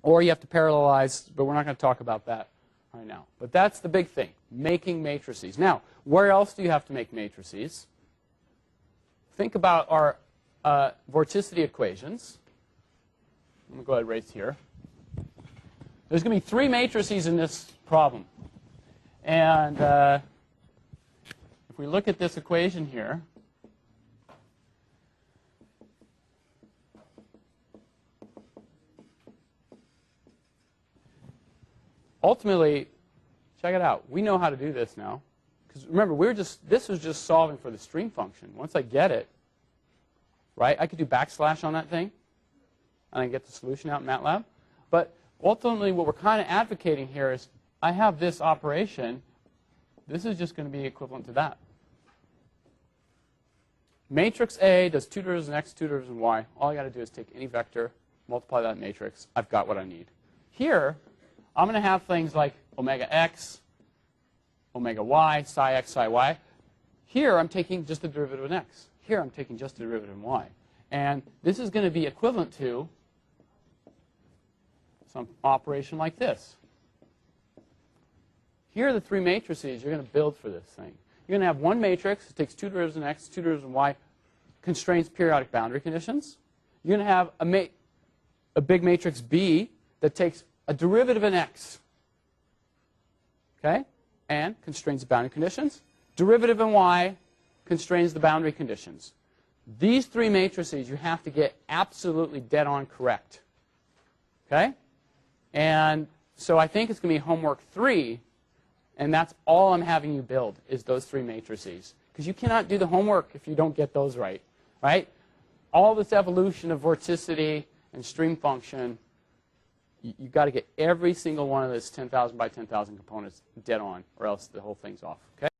Or you have to parallelize, but we're not going to talk about that right now. But that's the big thing, making matrices. Now, where else do you have to make matrices? Think about our vorticity equations. I'm going to go ahead and erase here. There's going to be 3 matrices in this problem. And if we look at this equation here, ultimately, check it out. We know how to do this now. Because remember, this was just solving for the stream function. Once I get it, right, I could do backslash on that thing, and I get the solution out in MATLAB. But ultimately, what we're kind of advocating here is I have this operation. This is just going to be equivalent to that. Matrix A does 2 derivatives in x, 2 derivatives in y. All I got to do is take any vector, multiply that matrix. I've got what I need. Here, I'm going to have things like omega x, omega y, psi x, psi y. Here, I'm taking just the derivative in x. Here, I'm taking just the derivative in y. And this is going to be equivalent to some operation like this. Here are the 3 matrices you're going to build for this thing. You're going to have one matrix that takes 2 derivatives in x, 2 derivatives in y, constrains periodic boundary conditions. You're going to have a big matrix B that takes a derivative in x, okay, and constrains the boundary conditions. Derivative in y constrains the boundary conditions. These 3 matrices you have to get absolutely dead on correct, okay? And so I think it's going to be homework 3, and that's all I'm having you build is those 3 matrices. Because you cannot do the homework if you don't get those right, right? All this evolution of vorticity and stream function, you've got to get every single one of those 10,000 by 10,000 components dead on, or else the whole thing's off, okay?